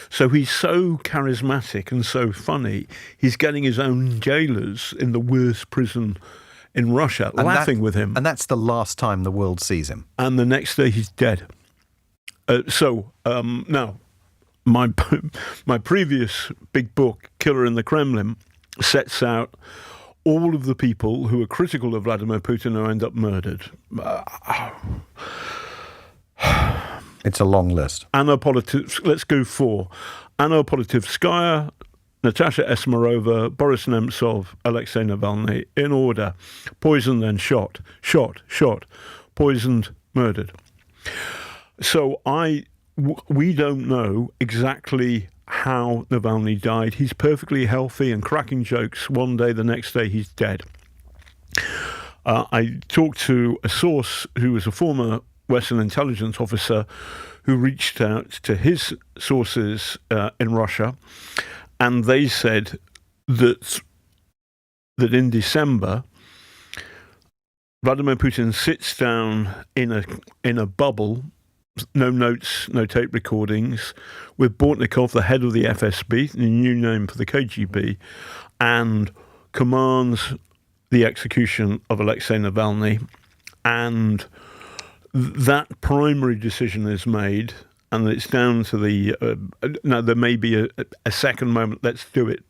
So he's so charismatic and so funny, he's getting his own jailers in the worst prison in Russia laughing with him. And that's the last time the world sees him. And the next day he's dead. Now, my previous big book, Killer in the Kremlin, sets out all of the people who are critical of Vladimir Putin who end up murdered. It's a long list. Anna let's go 4. Anna Politivskaya, Natasha Esmerova, Boris Nemtsov, Alexei Navalny, in order. Poisoned, then shot, poisoned, murdered. So we don't know exactly how Navalny died. He's perfectly healthy and cracking jokes. One day, the next day, he's dead. I talked to a source who was a former Western intelligence officer who reached out to his sources in Russia, and they said that in December, Vladimir Putin sits down in a bubble, no notes, no tape recordings, with Bortnikov, the head of the FSB, the new name for the KGB, and commands the execution of Alexei Navalny, and that primary decision is made, and it's down to the now there may be a second moment, let's do it.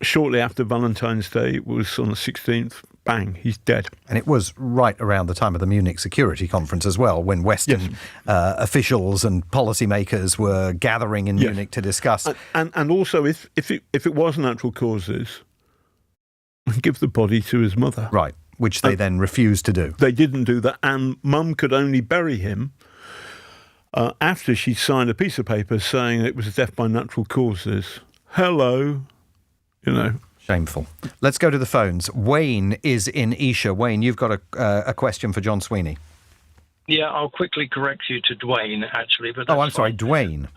Shortly after Valentine's Day, it was on the 16th, bang, he's dead. And it was right around the time of the Munich Security Conference as well, when Western officials and policymakers were gathering in Munich to discuss. And also, if it was natural causes, give the body to his mother. Right, which they then refused to do. They didn't do that, and Mum could only bury him after she signed a piece of paper saying it was a death by natural causes. Hello, Shameful. Let's go to the phones. Wayne is in Esher. Wayne, you've got a question for John Sweeney. Yeah, I'll quickly correct you to Dwayne, actually. But I'm sorry, Dwayne.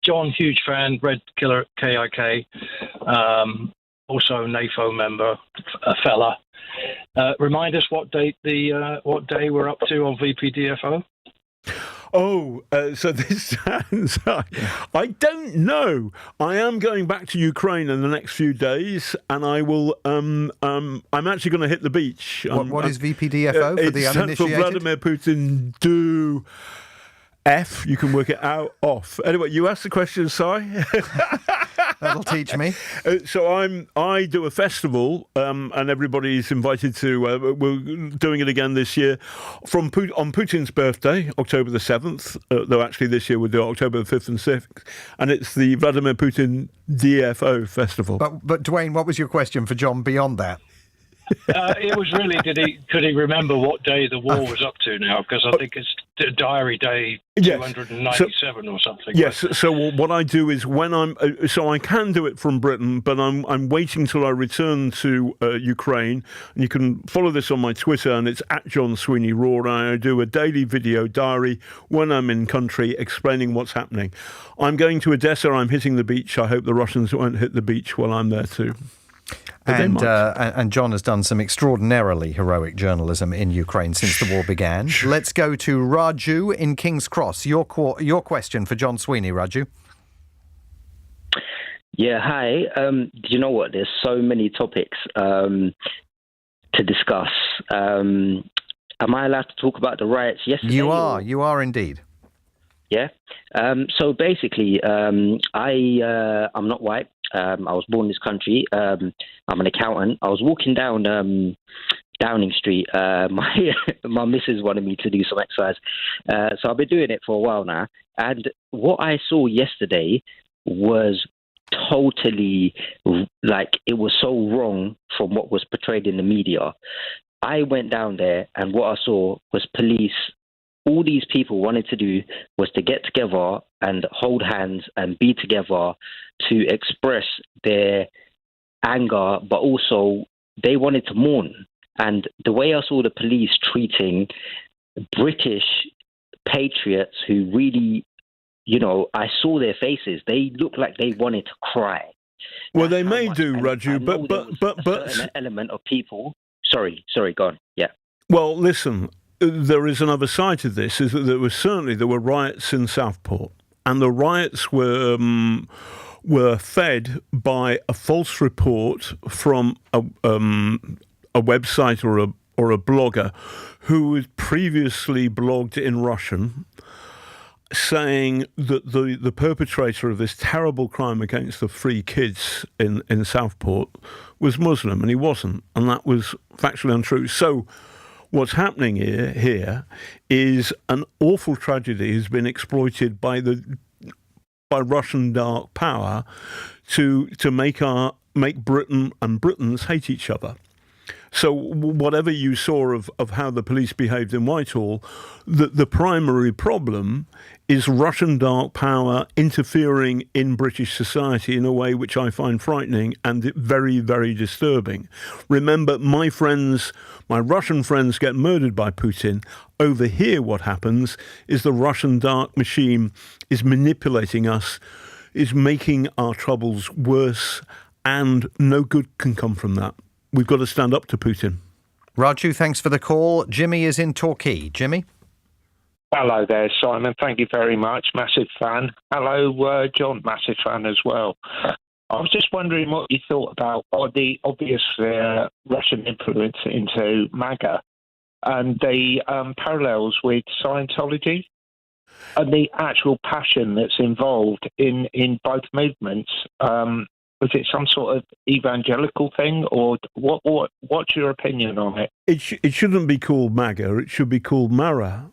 John, huge fan, Red Killer KIK, also NAFO member, a fella. Remind us what day we're up to on VPDFO? So this sounds... I don't know. I am going back to Ukraine in the next few days, and I will... I'm actually going to hit the beach. What is VPDFO for the uninitiated? For Vladimir Putin, do... F, you can work it out, off. Anyway, you asked the question, Si. That'll teach me. So I do a festival, and everybody's invited to. We're doing it again this year on Putin's birthday, October the 7th. Though actually this year we'll do October the 5th and 6th, and it's the Vladimir Putin DFO festival. But Dwayne, what was your question for John beyond that? It was really, could he remember what day the war was up to now? Because I think it's diary day 297 or something. Yes. So what I do is when I can do it from Britain, but I'm waiting till I return to Ukraine. And you can follow this on my Twitter, and it's @JohnSweeneyRaw. I do a daily video diary when I'm in country explaining what's happening. I'm going to Odessa. I'm hitting the beach. I hope the Russians won't hit the beach while I'm there too. And John has done some extraordinarily heroic journalism in Ukraine since the war began. Let's go to Raju in King's Cross. Your question for John Sweeney, Raju. Yeah, hi. Do you know what? There's so many topics to discuss. Am I allowed to talk about the riots yesterday? You are indeed. Yeah. So basically, I'm not white. I was born in this country. I'm an accountant. I was walking down Downing Street. My missus wanted me to do some exercise. So I've been doing it for a while now. And what I saw yesterday was totally, it was so wrong from what was portrayed in the media. I went down there, and what I saw was police. All these people wanted to do was to get together and hold hands and be together to express their anger, but also they wanted to mourn. And the way I saw the police treating British patriots who really, I saw their faces. They looked like they wanted to cry. Well, they may do, Raju, but an element of people. Sorry, go on. Yeah. Well, listen. There is another side to this, is that there were riots in Southport, and the riots were fed by a false report from a website or a blogger who had previously blogged in Russian, saying that the perpetrator of this terrible crime against the 3 kids in Southport was Muslim, and he wasn't, and that was factually untrue. So what's happening here is an awful tragedy has been exploited by Russian dark power to make Britain and Britons hate each other. So whatever you saw of how the police behaved in Whitehall, the primary problem is Russian dark power interfering in British society in a way which I find frightening and very, very disturbing. Remember, my Russian friends get murdered by Putin. Over here, what happens is the Russian dark machine is manipulating us, is making our troubles worse, and no good can come from that. We've got to stand up to Putin. Raju, thanks for the call. Jimmy is in Torquay. Jimmy? Hello there, Simon. Thank you very much. Massive fan. Hello, John. Massive fan as well. I was just wondering what you thought about the obvious Russian influence into MAGA and the parallels with Scientology and the actual passion that's involved in both movements. Was it some sort of evangelical thing, or what's your opinion on it? It shouldn't be called MAGA. It should be called MARA,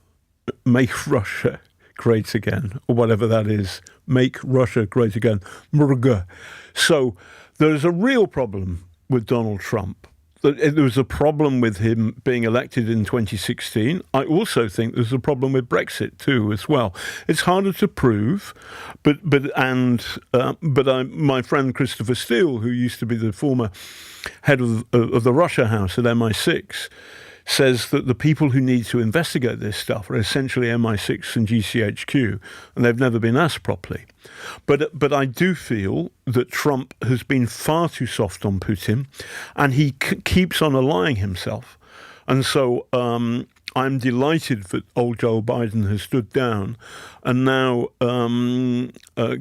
Make Russia Great Again, or whatever that is. Make Russia Great Again. MRGA. So there's a real problem with Donald Trump. There was a problem with him being elected in 2016. I also think there's a problem with Brexit too, as well. It's harder to prove, but my friend Christopher Steele, who used to be the former head of the Russia House at MI6, says that the people who need to investigate this stuff are essentially MI6 and GCHQ, and they've never been asked properly. But I do feel that Trump has been far too soft on Putin, and he keeps on allying himself. And so I'm delighted that old Joe Biden has stood down, and now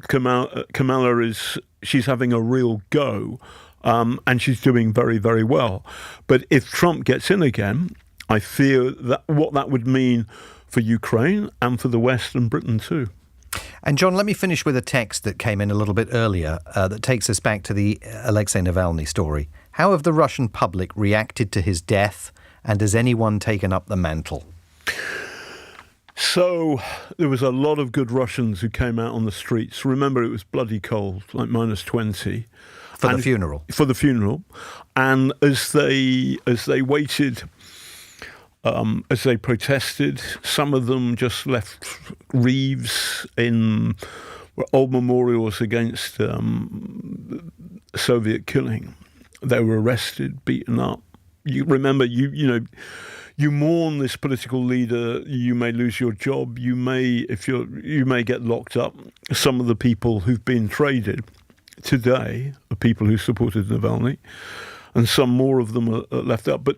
Kamala she's having a real go. And she's doing very, very well. But if Trump gets in again, I fear that what that would mean for Ukraine and for the West and Britain too. And John, let me finish with a text that came in a little bit earlier that takes us back to the Alexei Navalny story. How have the Russian public reacted to his death, and has anyone taken up the mantle? So there was a lot of good Russians who came out on the streets. Remember, it was bloody cold, like -20. For the funeral. For the funeral. And as they waited, as they protested, some of them just left wreaths in old memorials against Soviet killing. They were arrested, beaten up. You remember, you mourn this political leader. You may lose your job. You may get locked up. Some of the people who've been traded today are people who supported Navalny, and some more of them are left out. But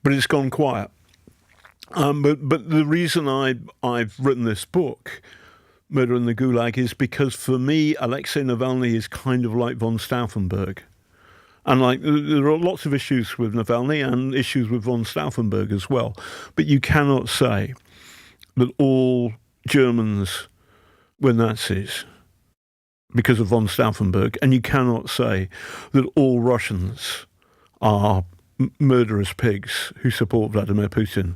it's gone quiet. But the reason I've written this book, Murder in the Gulag, is because for me, Alexei Navalny is kind of like von Stauffenberg. And there are lots of issues with Navalny and issues with von Stauffenberg as well. But you cannot say that all Germans were Nazis because of von Stauffenberg, and you cannot say that all Russians are murderous pigs who support Vladimir Putin,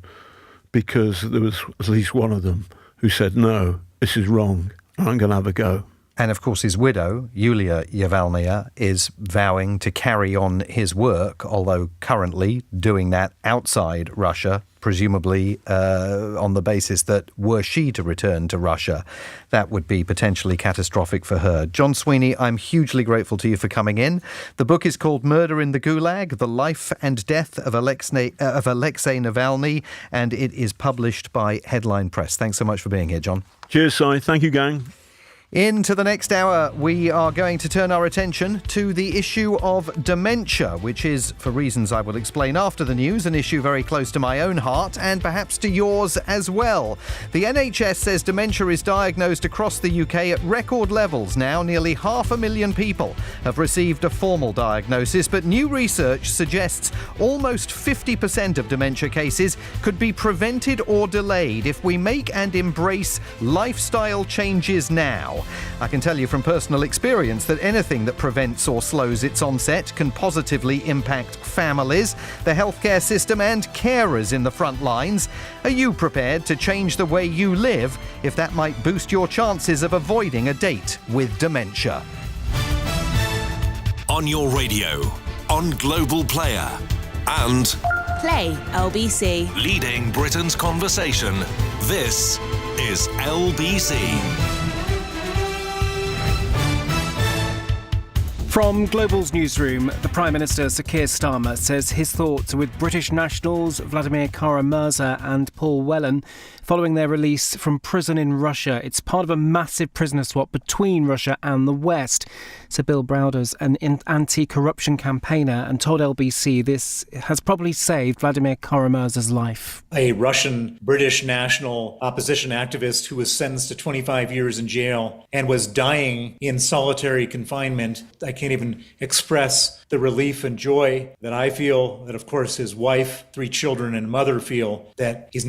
because there was at least one of them who said, no, this is wrong, I'm going to have a go. And of course his widow, Yulia Navalny, is vowing to carry on his work, although currently doing that outside Russia, presumably on the basis that were she to return to Russia, that would be potentially catastrophic for her. John Sweeney, I'm hugely grateful to you for coming in. The book is called Murder in the Gulag, The Life and Death of Alexei Navalny, and it is published by Headline Press. Thanks so much for being here, John. Cheers, Si. Thank you, gang. Into the next hour, we are going to turn our attention to the issue of dementia, which is, for reasons I will explain after the news, an issue very close to my own heart and perhaps to yours as well. The NHS says dementia is diagnosed across the UK at record levels now. Nearly 500,000 people have received a formal diagnosis, but new research suggests almost 50% of dementia cases could be prevented or delayed if we make and embrace lifestyle changes now. I can tell you from personal experience that anything that prevents or slows its onset can positively impact families, the healthcare system and carers in the front lines. Are you prepared to change the way you live if that might boost your chances of avoiding a date with dementia? On your radio, on Global Player, and Play LBC. leading Britain's conversation. This is LBC. From Global's newsroom, the Prime Minister, Sir Keir Starmer, says his thoughts are with British nationals Vladimir Kara-Murza and Paul Whelan following their release from prison in Russia. It's part of a massive prisoner swap between Russia and the West. Sir Bill Browder's an anti-corruption campaigner and told LBC this has probably saved Vladimir Kara-Murza's life. A Russian British national opposition activist who was sentenced to 25 years in jail and was dying in solitary confinement. I can't even express the relief and joy that I feel, that of course his wife, 3 children and mother feel, that he's not